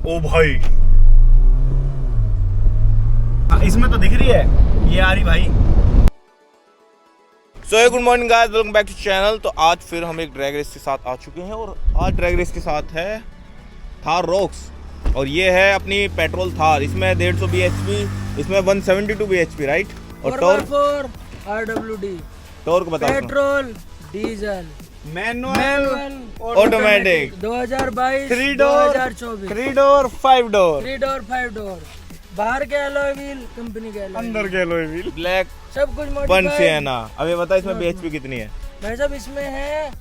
ओ भाई इसमें तो दिख रही है, ये आ रही भाई। So good morning guys, welcome back to channel. तो आज फिर हम एक ड्रैग रेस के साथ आ चुके हैं और आज ड्रैग रेस के साथ है थार रॉक्स और ये है अपनी पेट्रोल थार। इसमें 150 bhp, इसमें 172 bhp राइट। और टॉर्क RWD टॉर्क बता। Petrol diesel manual automatic 2022 3 door 2024 3 door 5 door 3 door 5 door, बाहर के एलॉय व्हील, कंपनी के एलॉय अंदर के एलॉय व्हील, ब्लैक सब कुछ 1 मॉडिफाइड। सिएना। अब ये बता इसमें bhp कितनी है? भाई साहब इसमें है,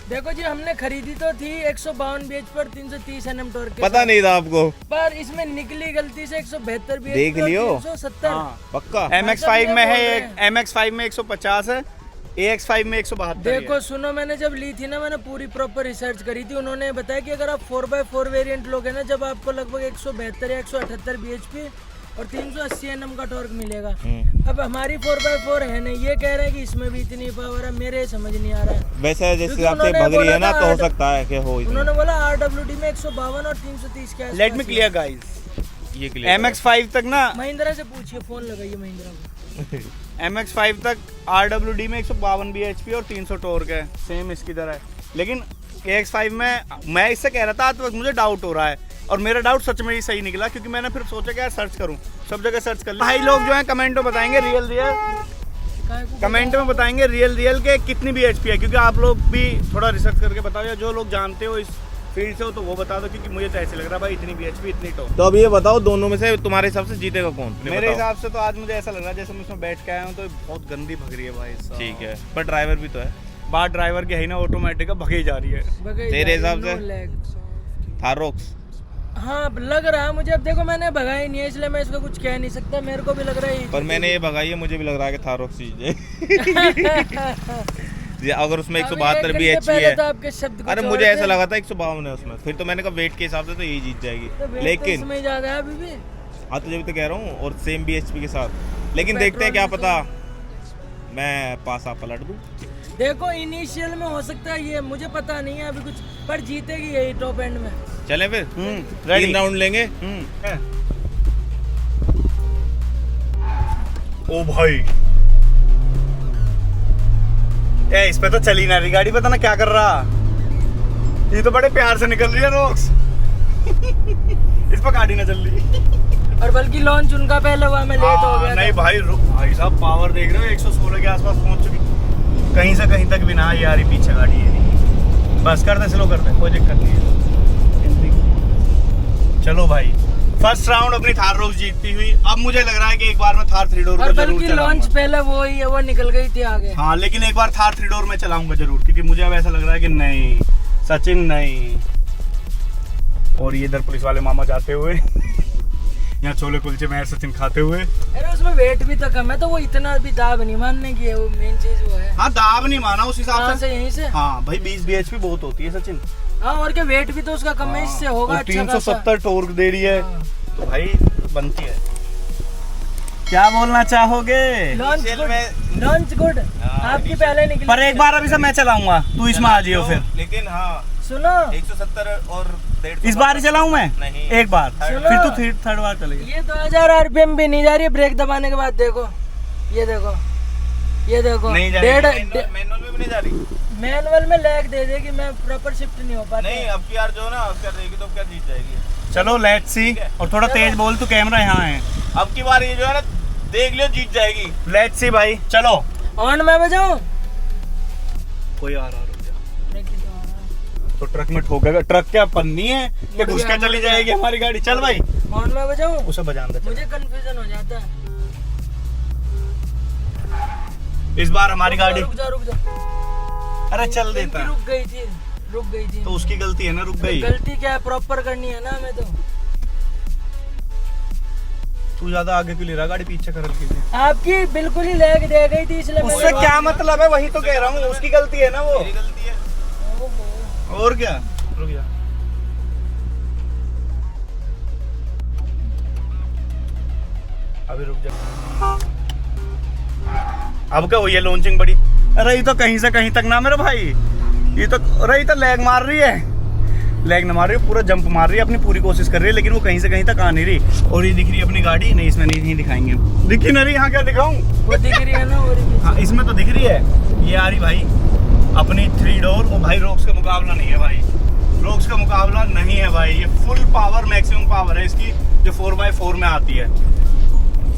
देखो जी हमने खरीदी तो थी 152 bhp पर 330 Nm टॉर्क के पता साथ, नहीं था आपको, पर इसमें निकली गलती से 172 bhp देख लियो। 370। पक्का। MX5 में है, बोल एक MX5 में 150 है, AX5 में 172 देखो सुनो, मैंने जब ली थी ना, मैंने पूरी प्रॉपर रिसर्च करी थी। उन्होंने बताया कि अगर आप 4x4 वेरिएंट लोगे ना, जब आपको लगभग 172 या 178 bhp और 380 Nm का टॉर्क मिलेगा। अब हमारी 4x4 है नहीं, ये कह रहे हैं कि इसमें भी इतनी पावर है, मेरे समझ नहीं आ रहा है। वैसे जिस क्योंकि हिसाब से उन्होंने भग रही है बोला ना, था तो हो सकता है कि हो। उन्होंने बोला RWD में 152 और 330 के आसपास। लेट मी क्लियर गाइस, ये क्लियर MX5 तक ना, महिंद्रा से पूछिए, फोन लगाइए महिंद्रा को। MX5 तक RWD में 152 bhp और 300 टॉर्क है, सेम इसकी तरह है। लेकिन AX5 में मैं इससे कह रहा था तो मुझे डाउट हो रहा है और मेरा डाउट सच में ही सही निकला, क्योंकि मैंने फिर सोचा कि यार सर्च करूं, सब जगह सर्च कर लिया। भाई लोग जो हैं कमेंट में बताएंगे कमेंट में बताएंगे रियल के कितनी bhp है, क्योंकि आप लोग भी थोड़ा रिसर्च करके बताओ, या जो लोग जानते हो इस फील्ड से हो तो वो बता दो, क्योंकि मुझे तो ऐसे लग रहा है भाई इतनी bhp इतनी टॉर्क। तो अब ये बताओ दोनों में से तुम्हारे हिसाब से जीतेगा कौन? मेरे हिसाब से तो आज मुझे ऐसा लग रहा है जैसे मैं इसमें बैठ के आया हूँ तो बहुत गंदी भग रही है भाई साहब। ठीक है, पर ड्राइवर भी तो है। बात ड्राइवर की है ना, ऑटोमेटिक भगी जा रही है। तेरे हिसाब से? थार रॉक्स हाँ लग रहा है मुझे। अब देखो मैंने भगाई नहीं है, इसलिए मैं इसको कुछ कह नहीं सकता। मेरे को भी लग रहा है, पर मैंने ये भगाई है, मुझे भी लग रहा है कि थार रॉक्स जीत जाए। अगर उसमें 172 bhp है तो आपके शब्द अरे मुझे ऐसा लगा था 152 है उसमें, फिर तो मैंने कहा वेट के हिसाब से तो यही जीत जाएगी। लेकिन इसमें ज्यादा है अभी भी। हाँ तो जब तो कह रहा हूँ, और सेम bhp के साथ। लेकिन देखते हैं, क्या पता मैं पास आप पलट दूँ। देखो इनिशियल में हो सकता है, ये मुझे पता नहीं है अभी कुछ, पर जीतेगी यही टॉप एंड में। चले फिर ready। 3 राउंड लेंगे। ओ भाई ए, इस पे तो चली ना रही गाड़ी, पता ना क्या कर रहा। ये तो बड़े प्यार से निकल रही है रॉक्स। इस पर गाड़ी ना चल रही। और बल्कि लॉन्च उनका पहले हुआ, मैं लेट हो गया नहीं था। भाई साहब पावर देख रहे हो, 116 के आसपास पहुंच चुकी, कहीं से कहीं तक भी ना यार। ये पीछे गाड़ी है नहीं, बस करते स्लो करते, कोई दिक्कत नहीं है। चलो भाई, फर्स्ट राउंड अपनी थार रॉक्स जीतती हुई। अब मुझे लग रहा है कि एक बार मैं थार 3 डोर और को जरूर बल्कि लॉन्च चलाऊंगा। पहले वो ही है, वो निकल गई थी आगे। हाँ लेकिन एक बार थार 3 डोर में चलाऊंगा जरूर, क्योंकि मुझे अब ऐसा लग रहा है कि नहीं सचिन नहीं। और ये इधर पुलिस वाले मामा जाते हुए यहाँ छोले कुलचे में सचिन खाते हुए। अरे उसमें वेट भी तो कम है, तो वो इतना भी दाब नहीं मानने की है, वो मेन चीज वो है। हाँ दाब नहीं माना उस कहाँ हिसाब से, यहीं से। हाँ भाई 20 bhp बहुत होती है सचिन। हाँ और क्या, वेट भी तो उसका कम है, इससे होगा अच्छा खासा। 370 टॉर्क दे रही है, हाँ। तो भाई बनती है। क्या बोलना चाहोगे? लॉन्च गुड आपकी पहले निकली। पर एक बार अभी से मैं चलाऊंगा, तू इसमें आ जियो फिर। लेकिन हाँ सुनो 170 और 150 इस बार ही चलाऊं मैं नहीं। एक बार, सुनो। फिर तू थर्ड बार चलेगी। ये 2000 RPM भी नहीं जा रही है, ब्रेक दबाने के बाद देखो, ये देखो, ये देखो। नहीं जा डेढ़ मैनुअल में भी नहीं जा रही। मैनुअल में लैग दे देगी, मैं प्रॉपर शिफ्ट नहीं हो पाता। नहीं अब की यार जो ना कर देगी तो क्या जीत जाएगी। चलो लेट्स सी, और थोड़ा तेज बोल, तू कैमरा यहाँ है। अब की बार ये जो है ना, देख लियो जीत जाएगी। लेट्स सी भाई, चलो। ऑन मैं बजाऊं? कोई आ रहा, रुक जा। तो ट्रक में ठोकेगा, ट्रक क्या पन्नी है कि घुस के चली जाएगी हमारी गाड़ी। चल भाई ऑन मैं बजाऊं? उसे बजान दे। मुझे कंफ्यूजन हो जाता है। इस बार हमारी गाड़ी, रुक जा। अरे चल देता है। रुक गई थी। तो उसकी गलती है ना, रुक गई। गलती क्या है, प्रॉपर करनी है ना हमें तो। तू ज्यादा आगे क्यों ले रहा, गाड़ी पीछे कर रखी थी। आपकी बिल्कुल ही लैग दे गई थी, इसलिए उससे क्या मतलब है, वही तो कह रहा हूँ, उसकी गलती है ना वो। मेरी गलती है। और क्या, रुक जा। अभी रुक जा। अब क्या हुई है लॉन्चिंग बड़ी? अरे ये तो कहीं से कहीं तक ना मेरे भाई, ये तो अरे ये तो लैग मार रही है। लैग ना मार रही हो, पूरा जंप मार रही है, अपनी पूरी कोशिश कर रही है, लेकिन वो कहीं से कहीं तक आ नहीं रही। और ये दिख रही है अपनी गाड़ी, नहीं इसमें नहीं दिखाएंगे, दिखी ना रही, यहाँ क्या दिखाऊं? वो दिख रही है ना, और हाँ इसमें तो दिख रही है। ये आ रही भाई अपनी 3 डोर। और भाई रोक्स का मुकाबला नहीं है भाई, रोक्स का मुकाबला नहीं है भाई। ये फुल पावर, मैक्सिमम पावर है इसकी, जो 4x4 में आती है।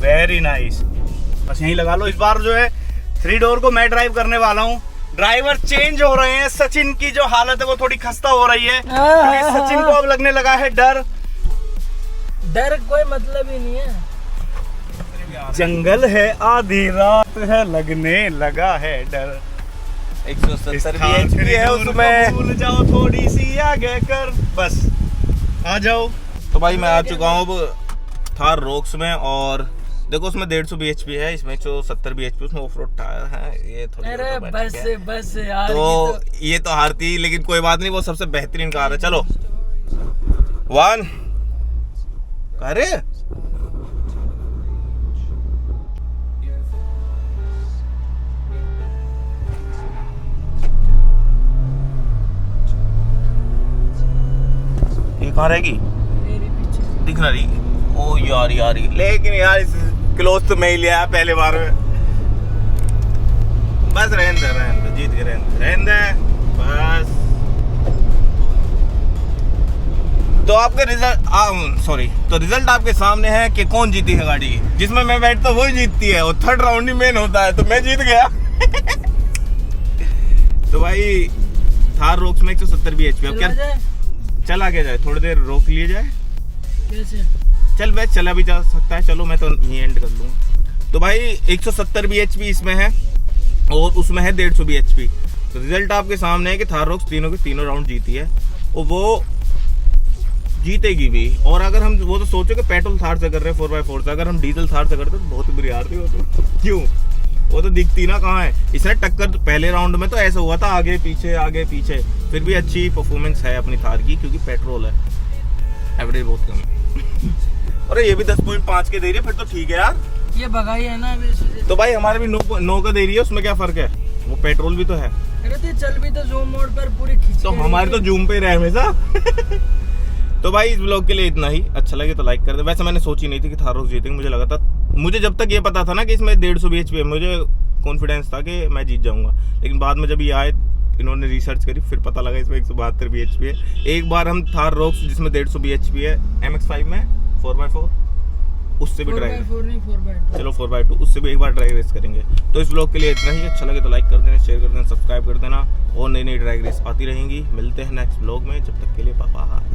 Very nice. बस यहीं लगा लो। इस बार जो है 3 डोर को मैं ड्राइव करने वाला हूँ। ड्राइवर चेंज हो रहे हैं, सचिन की जो हालत है वो थोड़ी खस्ता हो रही है, क्योंकि सचिन को अब लगने लगा है डर। डर कोई मतलब ही नहीं है। जंगल है, आधी रात है, लगने लगा है डर। 170 bhp है उसमें। भूल जाओ, थोड़ी सी आगे कर, बस आ जाओ। तो भाई मैं आ चुका हूँ अब थार रोक्स में, और देखो उसमें 150 bhp है, इसमें 170 bhp, उसमें ऑफ रोड टायर है। ये थोड़ी अरे बस यार, तो ये तो हारती, लेकिन कोई बात नहीं, वो सबसे बेहतरीन कार है। चलो 1 अरे ये कहाँ रहेगी, मेरे पीछे दिख ना रही। ओ यार, लेकिन यार इस क्लोज तो मैं ही लिया पहले बार में। बस रहने दे, जीत के रहने दे बस। तो आपके रिजल्ट आपके सामने है कि कौन जीती है गाड़ी। जिसमें मैं बैठता हूँ वही जीतती है, और 3rd राउंड ही मेन होता है, तो मैं जीत गया। तो भाई थार रोक्स में 170 bhp। अब क्या चला के जाए, थोड़ी देर रोक लिए जाए। कैसे? चल भाई चला भी जा सकता है, चलो मैं तो यही एंड कर लूँगा। तो भाई 170 bhp इसमें है, और उसमें है 150 bhp। तो रिजल्ट आपके सामने है कि थार रोक्स तीनों के तीनों राउंड जीती है, और वो जीतेगी भी। और अगर हम वो तो सोचो कि पेट्रोल थार से कर रहे हैं 4x4 से, अगर हम डीजल थार से करते तो बहुत बुरी हारती हो। तो क्यों, वो तो दिखती ना कहाँ है। इसने टक्कर तो पहले राउंड में तो ऐसा हुआ था, आगे पीछे, फिर भी अच्छी परफॉर्मेंस है अपनी थार की, क्योंकि पेट्रोल है, एवरेज बहुत कम है। अरे ये भी 10.5 के दे रही है, फिर तो ठीक है यार। ये भगाई है ना अभी। तो भाई हमारे भी 9 का दे रही है, उसमें क्या फर्क है, वो पेट्रोल भी तो है। अरे तो चल भी तो जूम मोड पर पूरी खींच तो हमारे तो जूम पे रहे हमेशा। तो भाई इस ब्लॉग के लिए इतना ही। अच्छा लगे तो लाइक कर दे। वैसे मैंने सोची नहीं थी कि थार रोक्स जीतेंगे, मुझे लगा था, मुझे जब तक ये पता था ना कि इसमें 150 bhp है, मुझे कॉन्फिडेंस था कि मैं जीत जाऊंगा। लेकिन बाद में जब ये आए, इन्होंने रिसर्च करी, फिर पता लगा इसमें 172 bhp है। एक बार हम थार रोक्स जिसमें 150 bhp है MX5 में 4x4, उससे भी ड्राइव, 4x4 नहीं 4x2, चलो 4x2, उससे भी एक बार ड्राइव रेस करेंगे। तो इस ब्लॉग के लिए इतना ही। अच्छा लगे तो लाइक कर देना, शेयर कर देना, सब्सक्राइब कर देना, और नई ड्राइव रेस आती रहेंगी। मिलते हैं नेक्स्ट ब्लॉग में, जब तक के लिए बाय बाय।